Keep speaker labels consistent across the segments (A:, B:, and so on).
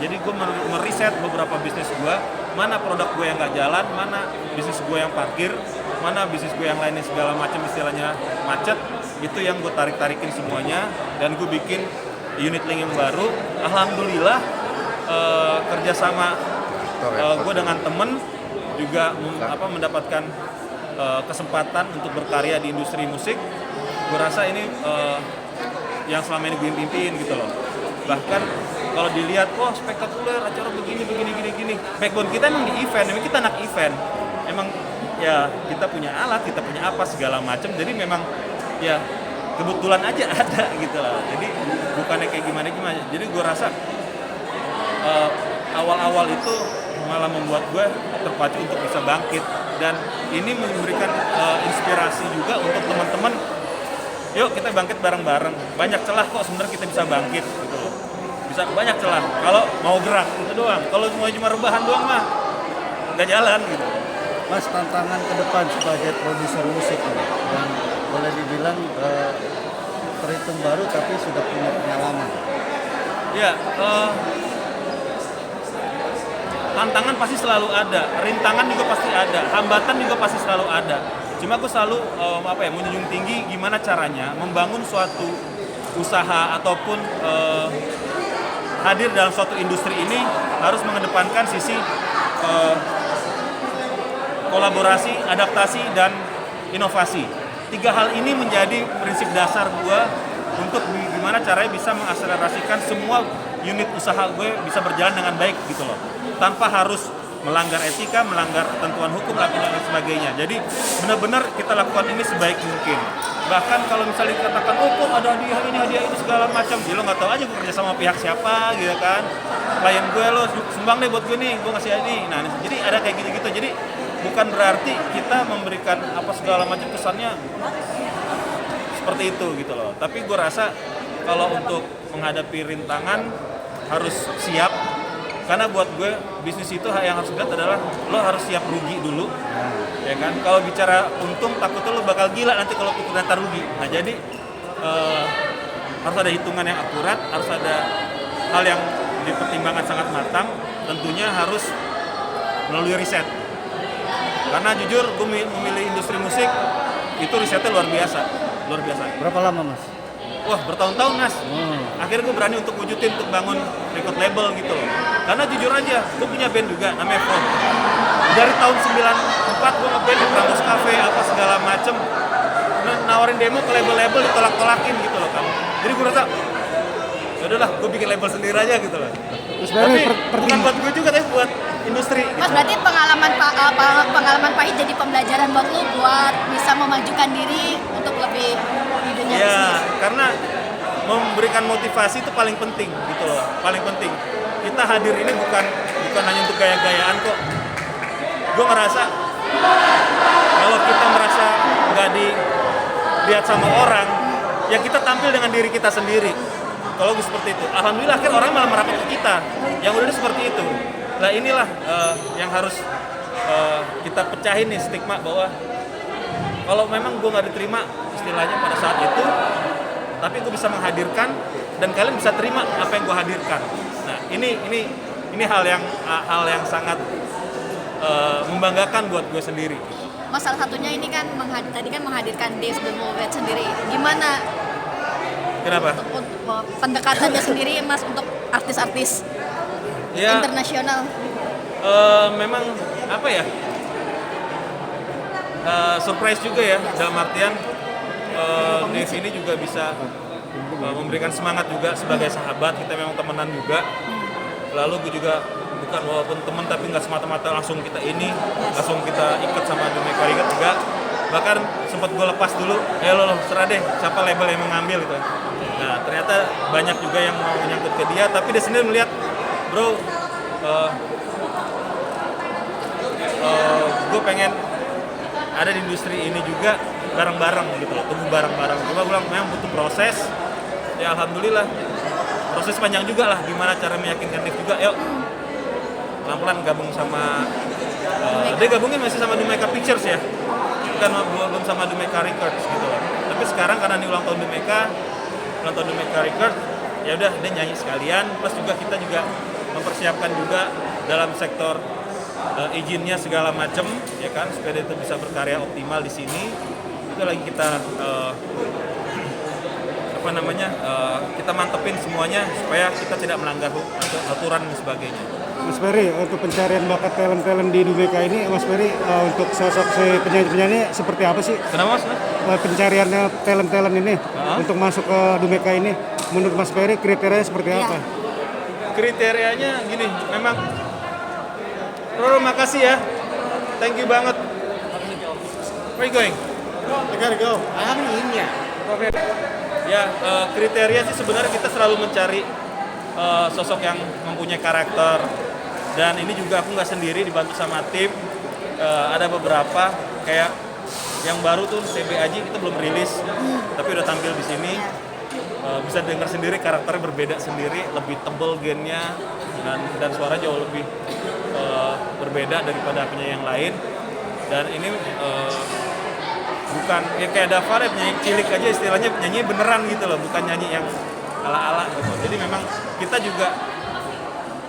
A: Jadi gue meriset beberapa bisnis gue, mana produk gue yang nggak jalan, mana bisnis gue yang parkir, mana bisnis gue yang lainnya segala macam istilahnya macet, itu yang gue tarikin semuanya dan gue bikin unit link yang baru. Alhamdulillah kerjasama gue dengan temen juga mendapatkan kesempatan untuk berkarya di industri musik. Gue rasa ini yang selama ini gue impiin gitu loh. Bahkan kalau dilihat, wah spektakuler, acara begini. Backbone kita emang di event, emang kita anak event. Emang ya kita punya alat, kita punya apa segala macam. Jadi memang ya kebetulan aja ada gitu lah. Jadi bukannya kayak gimana. Jadi gue rasa awal-awal itu malah membuat gue terpacu untuk bisa bangkit. Dan ini memberikan inspirasi juga untuk teman-teman. Yuk kita bangkit bareng-bareng. Banyak celah kok sebenarnya kita bisa bangkit gitu loh. Bisa banyak celah kalau mau gerak itu doang. Kalau mau cuma rebahan doang mah nggak jalan gitu.
B: Mas, tantangan ke depan sebagai produser musik yang boleh dibilang terhitung baru tapi sudah punya pengalaman.
A: Ya, tantangan pasti selalu ada, rintangan juga pasti ada, hambatan juga pasti selalu ada. Cuma aku selalu menjunjung tinggi gimana caranya membangun suatu usaha ataupun hadir dalam suatu industri ini harus mengedepankan sisi kolaborasi, adaptasi, dan inovasi. 3 hal ini menjadi prinsip dasar gue untuk gimana caranya bisa mengakselerasikan semua unit usaha gue bisa berjalan dengan baik gitu loh. Tanpa harus melanggar etika, melanggar ketentuan hukum, dan sebagainya. Jadi benar-benar kita lakukan ini sebaik mungkin. Bahkan kalau misalnya dikatakan, oh kok ada hadiah ini segala macam, ya lo nggak tahu aja gue kerja sama pihak siapa gitu kan. Klien gue lo sumbang deh buat gue nih, gue ngasih ini. Nah jadi ada kayak gitu-gitu. Jadi bukan berarti kita memberikan apa segala macam kesannya seperti itu gitu loh. Tapi gue rasa kalau untuk menghadapi rintangan harus siap. Karena buat gue bisnis itu yang harus dilihat adalah lo harus siap rugi dulu, ya kan? Kalau bicara untung takutnya lo bakal gila nanti kalau ternyata rugi. Nah jadi harus ada hitungan yang akurat, harus ada hal yang dipertimbangkan sangat matang. Tentunya harus melalui riset. Karena jujur gue memilih industri musik itu risetnya luar biasa.
B: Berapa lama, Mas?
A: Wah bertahun-tahun Mas. Akhirnya gue berani untuk wujudin untuk bangun record label gitu loh. Karena jujur aja, gue punya band juga namanya Front. Dari tahun 94 gue ngeband di Prambors Cafe apa segala macem. Nawarin demo ke label-label ditolak-tolakin gitu loh kan. Jadi gue rasa ya udahlah gue bikin label sendiri aja gitu loh.
B: Terus
A: Tapi bukan buat gue juga tapi buat industri.
C: Mas, berarti pengalaman pahit jadi pembelajaran buat lu buat bisa memajukan diri untuk lebih di dunia
A: Ya,
C: bisnis.
A: karena memberikan motivasi itu paling penting gitu loh, paling penting. Kita hadir ini bukan hanya untuk gaya-gayaan kok. Gue ngerasa kalau kita merasa nggak dilihat sama orang, ya kita tampil dengan diri kita sendiri. Kalau seperti itu, alhamdulillah akhirnya orang malah merapat ke kita. Yang udah seperti itu. Nah inilah yang harus kita pecahin nih stigma bahwa kalau memang gue nggak diterima istilahnya pada saat itu, tapi gue bisa menghadirkan dan kalian bisa terima apa yang gue hadirkan. Nah ini hal yang sangat membanggakan buat gue sendiri.
C: Mas, salah satunya ini kan tadi kan menghadirkan Dave the Movie sendiri. Gimana
A: Kenapa?
C: untuk pendekatannya sendiri Mas untuk artis-artis
A: Ya,
C: internasional?
A: memang apa ya? Surprise juga ya dalam artian Dave ini juga bisa memberikan semangat juga sebagai sahabat. Kita memang temenan juga. Lalu gue juga bukan walaupun teman tapi nggak semata-mata langsung kita langsung kita ikut sama Dumeka Record juga. Bahkan sempat gue lepas dulu, lo serah deh siapa label yang mengambil gitu. Nah ternyata banyak juga yang mau menyangkut ke dia, tapi dia sendiri melihat, bro, gue pengen ada di industri ini juga bareng-bareng gitu loh, tumbuh bareng-bareng. Cuma gue bilang memang butuh proses. Ya alhamdulillah proses panjang juga lah, gimana cara meyakinkan Dave juga, yuk pelan-pelan gabung sama dia gabungin masih sama Dumeka Pictures ya, bukan belum sama Dumeka Records gitu loh. Tapi sekarang karena ini ulang tahun Dumeka Records, ya udah dia nyanyi sekalian, plus juga kita juga mempersiapkan juga dalam sektor izinnya segala macam, ya kan, supaya dia itu bisa berkarya optimal di sini. Itu lagi kita kita mantepin semuanya supaya kita tidak melanggar aturan dan sebagainya.
D: Mas Ferry, untuk pencarian bakat talent-talent di Dumeka ini, Mas Ferry, untuk sosok si penyanyi-penyanyi seperti apa sih?
A: Kenapa Mas?
D: Pencariannya talent-talent ini untuk masuk ke Dumeka ini, menurut Mas Ferry kriterianya seperti apa?
A: Kriterianya gini, memang Roro makasih ya, thank you banget. Where you going?
B: I gotta go. I haven't eaten yet.
A: Ya, kriteria sih sebenarnya kita selalu mencari sosok yang mempunyai karakter, dan ini juga aku nggak sendiri, dibantu sama tim. Ada beberapa kayak yang baru tuh CB Aji kita belum rilis, tapi udah tampil di sini. Bisa dengar sendiri karakternya berbeda sendiri, lebih tebel gennya dan suara jauh lebih berbeda daripada penyanyi yang lain. Dan ini bukan ya kayak Dava ya, penyanyi cilik aja istilahnya, nyanyi beneran gitu loh, bukan nyanyi yang ala-ala gitu. Jadi memang kita juga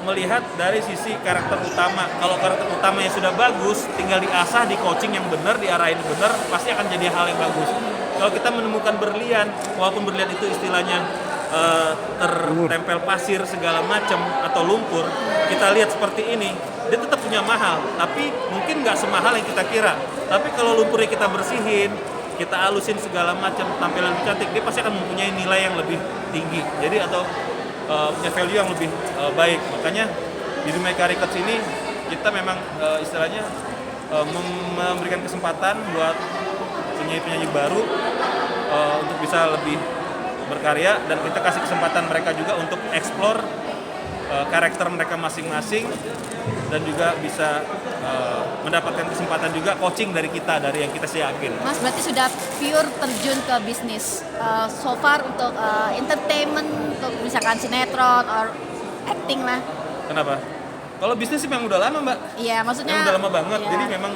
A: melihat dari sisi karakter utama. Kalau karakter utamanya sudah bagus, tinggal diasah, di coaching yang benar, diarahin benar, pasti akan jadi hal yang bagus. Kalau kita menemukan berlian, walaupun berlian itu istilahnya tertempel pasir segala macam atau lumpur, kita lihat seperti ini, dia tetap punya mahal, tapi mungkin nggak semahal yang kita kira. Tapi kalau lumpurnya kita bersihin, kita alusin segala macam, tampilan lebih cantik, dia pasti akan mempunyai nilai yang lebih tinggi. Jadi atau punya value yang lebih baik. Makanya di Dumeka Records ini kita memang istilahnya memberikan kesempatan buat penyanyi-penyanyi baru untuk bisa lebih berkarya, dan kita kasih kesempatan mereka juga untuk explore karakter mereka masing-masing, dan juga bisa mendapatkan kesempatan juga coaching dari kita, dari yang kita siapin.
C: Mas berarti sudah pure terjun ke bisnis so far untuk entertainment, untuk misalkan sinetron or acting lah.
A: Kenapa? Kalau bisnis sih memang udah lama, Mbak.
C: Iya, maksudnya
A: Memang udah lama banget.
C: iya.
A: Jadi memang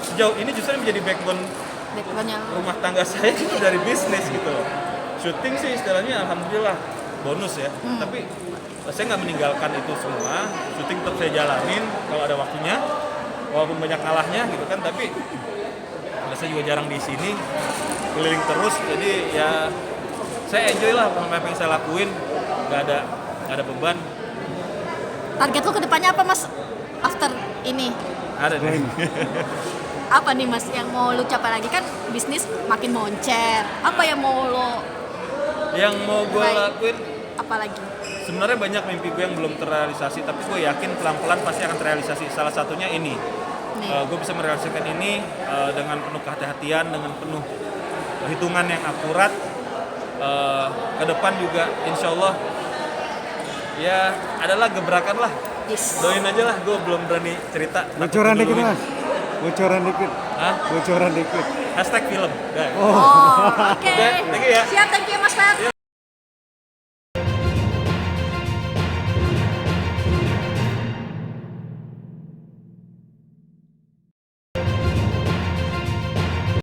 A: sejauh ini justru yang menjadi backbone
C: Background-nya.
A: rumah tangga saya itu dari bisnis gitu loh. Syuting sih istilahnya alhamdulillah bonus ya. Tapi saya nggak meninggalkan itu semua. Syuting tetap saya jalanin kalau ada waktunya, walaupun banyak kalahnya gitu kan. Tapi saya juga jarang di sini, keliling terus. Jadi ya saya enjoy lah apa yang saya lakuin. Nggak ada beban.
C: Target lu ke depannya apa, Mas? After ini.
A: Ada deh.
C: Apa nih, Mas, yang mau lu capai lagi? Kan bisnis makin moncer. Apa yang mau lo
A: Yang mau gue
C: Baik.
A: lakuin,
C: apa lagi?
A: sebenarnya banyak mimpi gue yang belum terrealisasi, tapi gue yakin pelan-pelan pasti akan terrealisasi. Salah satunya ini,
C: Nih.
A: gue bisa merealisasikan ini dengan penuh kehati-hatian, dengan penuh hitungan yang akurat. Ke depan juga insya Allah ya adalah gebrakan lah.
C: Yes.
A: Doain aja lah, gue belum berani cerita.
D: Bocoran
A: takut
D: dikit
A: diduluin.
D: Mas, bocoran dikit,
A: Hah?
D: bocoran dikit.
A: Hashtag film. Guys.
C: Oh, oke.
A: Oke, thank you ya.
C: Siap, thank you, Mas Fer.